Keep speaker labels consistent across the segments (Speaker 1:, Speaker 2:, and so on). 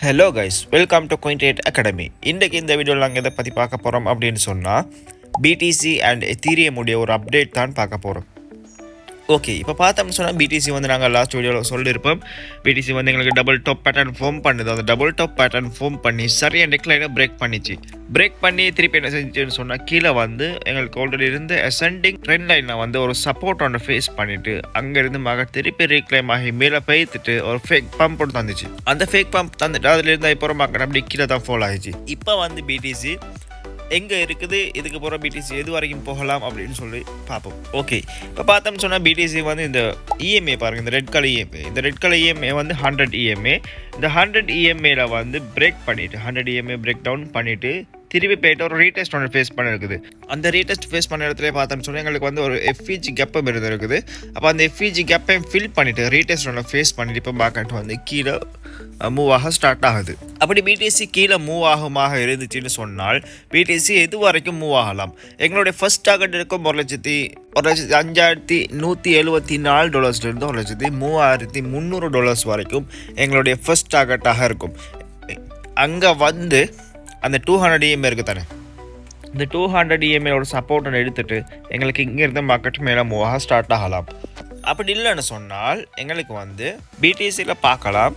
Speaker 1: Hello guys, welcome to Cointrade Academy. இன்றைக்கு இந்த வீடியோவில் நாங்கள் எதை பற்றி பார்க்க போகிறோம் அப்படின்னு சொன்னால் பிடிசி அண்ட் எத்தீரியம் உடைய ஒரு அப்டேட் தான் பார்க்க போகிறோம். ஓகே, இப்போ பார்த்தோம்னு சொன்னால் பிடிசி வந்து நாங்கள் லாஸ்ட் வீடியோவில் சொல்லியிருப்போம். பிடிசி வந்து எங்களுக்கு டபுள் டாப் பேட்டர்ன் ஃபார்ம் பண்ணுது. அந்த டபுள் டாப் பேட்டர்ன் ஃபார்ம் பண்ணி சரியாக நெக்லைனை பிரேக் பண்ணிச்சு. பிரேக் பண்ணி திருப்பி என்ன செஞ்சுன்னு சொன்னால் கீழே வந்து எங்களுக்கு ஆல்ரெடி இருந்து அசெண்டிங் ட்ரெண்ட் லைனில் வந்து ஒரு சப்போர்ட் ஒன்று ஃபேஸ் பண்ணிவிட்டு அங்கேருந்து திருப்பி ரீக்ளைம் ஆகி மேலே பெய்த்துட்டு ஒரு ஃபேக் பம்ப் ஒன்று தந்துச்சு. அந்த ஃபேக் பம்ப் தந்துட்டு அதுலேருந்து இப்போ மகன் அப்படி கீழே தான் ஃபாலோ ஆகிடுச்சு. இப்போ வந்து பிடிசி எங்கே இருக்குது, இதுக்கு போகிற பிடிசி எது வரைக்கும் போகலாம் அப்படின்னு சொல்லி பார்ப்போம். ஓகே, இப்போ பார்த்தோம்னு சொன்னால் பிடிசி வந்து இந்த இஎம்ஏ பாருங்கள், இந்த ரெட் கலர் இஎம்ஏ, இந்த ரெட் கலர் இஎம்ஏ வந்து 100 இஎம்ஏ. இந்த 100 இஎம்ஏல வந்து பிரேக் பண்ணிவிட்டு 100 இஎம்ஏ பிரேக் டவுன் பண்ணிவிட்டு திருப்பி போய்ட்டு ஒரு ரீடெஸ்ட் ஒன்று ஃபேஸ் பண்ண இருக்குது. அந்த ரீடெஸ்ட் ஃபேஸ் பண்ண இடத்துல பார்த்தோம்னு சொன்னால் எங்களுக்கு வந்து ஒரு எஃப்இஜி கேப்பும் இருக்குது. அப்போ அந்த எஃப்இஜி கேப்பையும் ஃபில் பண்ணிவிட்டு ரீடெஸ்ட் ஒன்று ஃபேஸ் பண்ணிவிட்டு இப்போ மார்க்கெட் வந்து கீழே மூவ் ஆக ஸ்டார்ட் ஆகுது. அப்படி பிடிசி கீழே மூவ் ஆகுமாக இருந்துச்சுன்னு சொன்னால் பிடிசி எது வரைக்கும் மூவ் ஆகலாம்? எங்களுடைய ஃபர்ஸ்ட் டார்கெட் இருக்கும் $1,5174 $1,03,300 வரைக்கும் எங்களுடைய ஃபர்ஸ்ட் டார்கெட்டாக இருக்கும். அங்கே வந்து அந்த 200 இஎம்ஏ இருக்குது தானே, இந்த 200 இஎம்ஏயோட சப்போர்ட்டை எடுத்துகிட்டு எங்களுக்கு இங்கேருந்து மார்க்கெட் மேலே மூவ் ஆக ஸ்டார்ட் ஆகலாம். அப்படி இல்லைன்னு சொன்னால் எங்களுக்கு வந்து பிடிசியில் பார்க்கலாம்.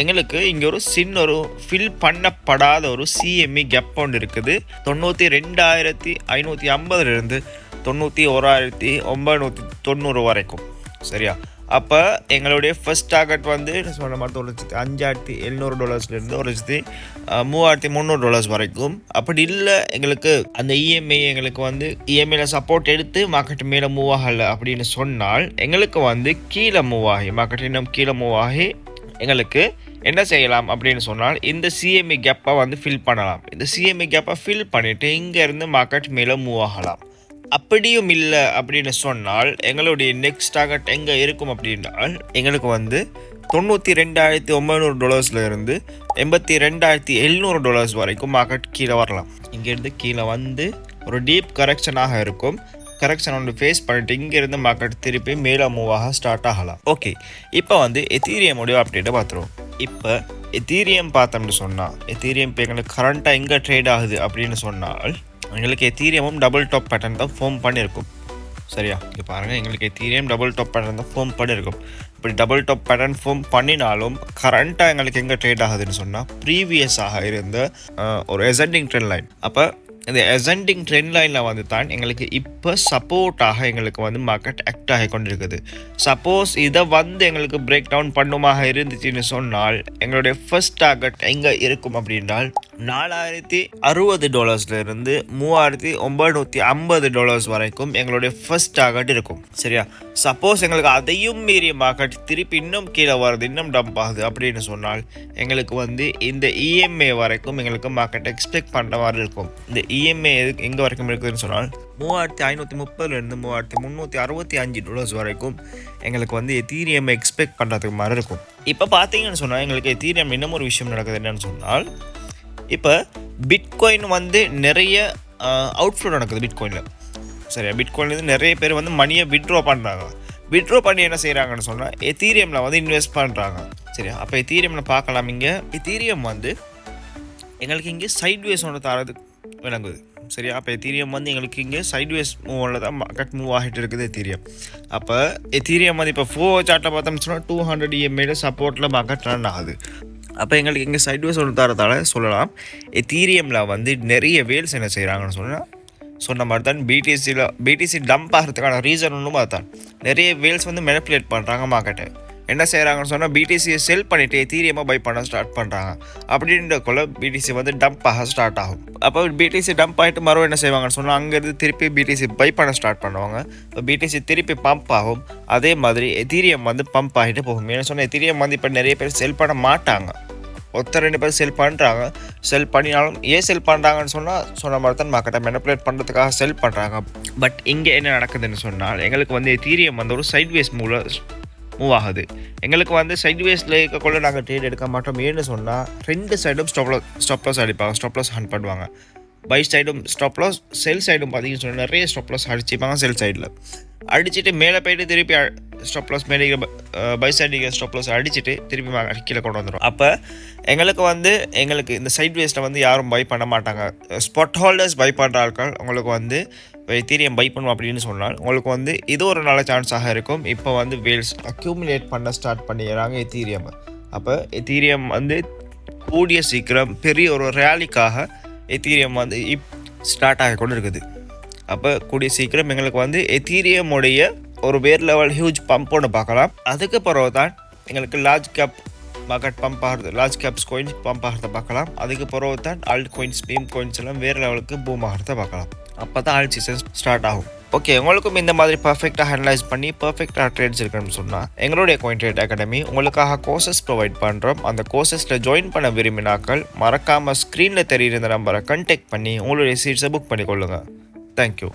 Speaker 1: எங்களுக்கு இங்கே ஒரு சின்ன ஒரு ஃபில் பண்ணப்படாத ஒரு சிஎம்இ கேப் ஒன்று இருக்குது. 92,550 91,990 வரைக்கும். சரியா? அப்போ எங்களுடைய ஃபர்ஸ்ட் டார்கெட் வந்து சொன்ன மாதிரி $5,700 $1,03,300 வரைக்கும். அப்படி இல்லை எங்களுக்கு அந்த இஎம்ஐ எங்களுக்கு வந்து இஎம்ஐல சப்போர்ட் எடுத்து மார்க்கெட் மேலே மூவ் ஆகலை அப்படின்னு சொன்னால் எங்களுக்கு வந்து கீழே மூவ் ஆகி மார்க்கெட் இன்னும் கீழே மூவ் ஆகி எங்களுக்கு என்ன செய்யலாம் அப்படின்னு சொன்னால் இந்த சிஎம்இ கேப்பை வந்து ஃபில் பண்ணலாம். இந்த சிஎம்இ கேப்பை ஃபில் பண்ணிவிட்டு இங்கேருந்து மார்க்கெட் மேலே மூவ் ஆகலாம். அப்படியும் இல்லை அப்படின்னு சொன்னால் எங்களுடைய நெக்ஸ்ட் டார்கெட் எங்கே இருக்கும் அப்படின்னால் எங்களுக்கு வந்து $92,900 $82,700 வரைக்கும் மார்க்கெட் கீழே வரலாம். இங்கேருந்து கீழே வந்து ஒரு டீப் கரெக்ஷனாக இருக்கும். கரெக்ஷன் ஒன்று ஃபேஸ் பண்ணிட்டு இங்கேருந்து மார்க்கெட் திருப்பி மேலே மூவ் ஆக ஸ்டார்ட் ஆகலாம். ஓகே, இப்போ வந்து எத்தீரியமுடைய அப்டேட்டை பார்த்துருவோம். இப்போ எத்தீரியம் பார்த்தோம்னு சொன்னால் எத்தீரியம் இப்போ எங்களுக்கு கரண்ட்டாக எங்கே ட்ரேட் ஆகுது அப்படின்னு சொன்னால் எங்களுக்கு எத்தீரியமும் டபுள் டாப் பேட்டர்ன் தான் ஃபார்ம் பண்ணியிருக்கும். சரியா? இங்கே பாருங்கள், எங்களுக்கு எத்தீரியம் டபுள் டாப் பேட்டர்ன் தான் ஃபார்ம் பண்ணியிருக்கும். இப்படி டபுள் டாப் பேட்டர்ன் ஃபார்ம் பண்ணினாலும் கரண்ட்டாக எங்களுக்கு எங்கே ட்ரேட் ஆகுதுன்னு சொன்னால் ப்ரீவியஸாக இருந்த ஒரு அசெண்டிங் ட்ரெண்ட் லைன். அப்போ இந்த அசெண்டிங் ட்ரெண்ட் லைனில் வந்து தான் எங்களுக்கு இப்போ சப்போர்ட்டாக எங்களுக்கு வந்து மார்க்கெட் ஆக்ட் ஆகி கொண்டிருக்குது. சப்போஸ் இதை வந்து எங்களுக்கு பிரேக் டவுன் பண்ணுமாக இருந்துச்சுன்னு சொன்னால் எங்களுடைய ஃபர்ஸ்ட் டார்கெட் எங்கே இருக்கும் அப்படின்னால் $4,060 $3,950 வரைக்கும் எங்களுடைய ஃபர்ஸ்ட் டார்கெட் இருக்கும். சரியா? சப்போஸ் எங்களுக்கு அதையும் மீறிய மார்க்கெட் திருப்பி இன்னும் கீழே வருது, இன்னும் டம்ப் ஆகுது அப்படின்னு சொன்னால் எங்களுக்கு வந்து இந்த இஎம்ஏ வரைக்கும் எங்களுக்கு மார்க்கெட் எக்ஸ்பெக்ட் பண்ணுற மாதிரி இருக்கும். இந்த இஎம்ஏ எங்கே வரைக்கும் இருக்குதுன்னு சொன்னால் $3,530 $3,365 வரைக்கும் எங்களுக்கு வந்து எத்தீரியம் எக்ஸ்பெக்ட் பண்ணுறதுக்கு மாதிரி இருக்கும். இப்போ பார்த்தீங்கன்னு சொன்னால் எங்களுக்கு எத்தீரியம் இன்னும் ஒரு விஷயம் நடக்குது என்னன்னு சொன்னால் இப்போ பிட்காயின் வந்து நிறைய அவுட்ஃப்ளோ நடக்குது பிட்காயினில். சரியா? பிட்காயின்லேருந்து நிறைய பேர் வந்து மணியை விட்ரா பண்ணுறாங்க. விட்ரா பண்ணி என்ன செய்கிறாங்கன்னு சொன்னால் எத்தீரியமில் வந்து இன்வெஸ்ட் பண்ணுறாங்க. சரியா? அப்போ எத்தீரியமில் பார்க்கலாம். இங்கே எத்தீரியம் வந்து எங்களுக்கு இங்கே சைட்வேஸ் ஒன்று தரது விளங்குது. சரியா? அப்போ எத்தீரியம் வந்து எங்களுக்கு இங்கே சைட்வேஸ் மூவில் தான் மார்க்கெட் மூவ் ஆகிட்டு இருக்குது எத்தீரியம். அப்போ எத்தீரியம் வந்து இப்போ 4 சார்ட்டில் பார்த்தோம்னு சொன்னால் 200 இஎம்ஏல சப்போர்ட்டில் மார்க்கெட் ரன் ஆகுது. அப்போ எங்களுக்கு இங்கே சைட்வேஸ் ஒன்று தரதால சொல்லலாம் எத்தீரியமில் வந்து நிறைய வேல்ஸ் என்ன செய்கிறாங்கன்னு சொன்ன மாதிரி தான் பிடிசி டம்ப் ஆகிறதுக்கான ரீசன் ஒன்றும் அதுதான். நிறைய வேல்ஸ் வந்து மெனிப்புலேட் பண்ணுறாங்க மார்க்கெட்டை. என்ன செய்கிறாங்கன்னு சொன்னால் பிடிசியை செல் பண்ணிவிட்டு எத்தீரியமாக பை பண்ண ஸ்டார்ட் பண்ணுறாங்க. அப்படின்றக்குள்ள பிடிசி வந்து டம்ப் ஆக ஸ்டார்ட் ஆகும். அப்போ பிடிசி டம்ப் ஆகிட்டு மறுபடியும் என்ன செய்வாங்கன்னு சொன்னால் அங்கேருந்து திருப்பி பிடிசி பை பண்ண ஸ்டார்ட் பண்ணுவாங்க. இப்போ பிடிசி திருப்பி பம்ப் ஆகும். அதே மாதிரி எத்தீரியம் வந்து பம்ப் ஆகிட்டு போகும். ஏன்னு சொன்னால் எத்தீரியம் வந்து இப்போ நிறைய பேர் செல் பண்ண மாட்டாங்க. 2 பேர் செல் பண்ணுறாங்க. செல் பண்ணினாலும் ஏன் செல் பண்ணுறாங்கன்னு சொன்ன மாதிரி தான் மார்க்கெட்டை மெனிப்புலேட் பண்ணுறதுக்காக செல் பண்ணுறாங்க. பட் இங்கே என்ன நடக்குதுன்னு சொன்னால் எங்களுக்கு வந்து எத்தீரியம் வந்து ஒரு சைட்வேஸ் மூவ் ஆகுது. எங்களுக்கு வந்து சைட்வேஸில் இருக்கக்குள்ள நாங்கள் ட்ரேட் எடுக்க மாட்டோம். ஏன்னு சொன்னால் 2 சைடும் ஸ்டாப் லாஸ் அடிப்பாங்க, ஸ்டாப் லாஸ் ஹண்ட் பண்ணுவாங்க. பை சைடும் ஸ்டாப் லாஸ், செல் சைடும் பார்த்தீங்கன்னு சொன்னால் நிறைய ஸ்டாப் லாஸ் அடிச்சுப்பாங்க. செல் சைடில் அடிச்சுட்டு மேலே போயிட்டு திருப்பி ஸ்டாப் லாஸ் மேலே பை சைடு ஸ்டாப் லாஸ் அடிச்சுட்டு திருப்பி கீழே கொண்டு வந்துடும். அப்போ எங்களுக்கு இந்த சைட் வேஸில் வந்து யாரும் பை பண்ண மாட்டாங்க. ஸ்பாட் ஹோல்டர்ஸ் பை பண்ணுற ஆட்கள் உங்களுக்கு வந்து எத்தீரியம் பை பண்ணுவோம் அப்படின்னு சொன்னால் உங்களுக்கு வந்து இது ஒரு நல்ல சான்ஸாக இருக்கும். இப்போ வந்து வேல்ஸ் அக்யூமுலேட் பண்ண ஸ்டார்ட் பண்ணிடுறாங்க எத்தீரியம். அப்போ எத்தீரியம் வந்து கூடிய சீக்கிரம் பெரிய ஒரு ரேலிக்காக எத்தீரியம் வந்து ஸ்டார்ட் ஆகி கொண்டு இருக்குது. அப்போ கூடிய சீக்கிரம் எங்களுக்கு வந்து எத்தீரியமுடைய ஒரு வேர் லெவல் ஹியூஜ் பம்ப் ஒன்று பார்க்கலாம். அதுக்கு பிறகு தான் எங்களுக்கு லார்ஜ் கேப் மார்க்கெட் பம்ப் ஆகிறது, லார்ஜ் கேப்ஸ் கோயின்ஸ் பம்ப் ஆகிறத பார்க்கலாம். அதுக்கு பிறகு தான் ஆல்ட் கோயின்ஸ், மீம் கோயின்ஸ் எல்லாம் வேறு லெவலுக்கு பூம் ஆகிறத பார்க்கலாம். அப்போ தான் ஆல்ட் சீசன் ஸ்டார்ட் ஆகும். ஓகே, உங்களுக்கும் இந்த மாதிரி பர்ஃபெக்டாக அனலைஸ் பண்ணி பர்ஃபெக்டாக ட்ரேட்ஸ் இருக்கணும்னு சொன்னால் எங்களுடைய கோயின் ட்ரேட் அகாடமி உங்களுக்காக கோர்சஸ் ப்ரொவைட் பண்ணுறோம். அந்த கோர்சஸில் ஜாயின் பண்ண விரும்பினாக்கள் மறக்காமல் ஸ்க்ரீனில் தெரியுற இந்த நம்பரை கான்டாக்ட் பண்ணி உங்களுடைய சீட்ஸை புக் பண்ணிக்கொள்ளுங்கள். தேங்க்யூ.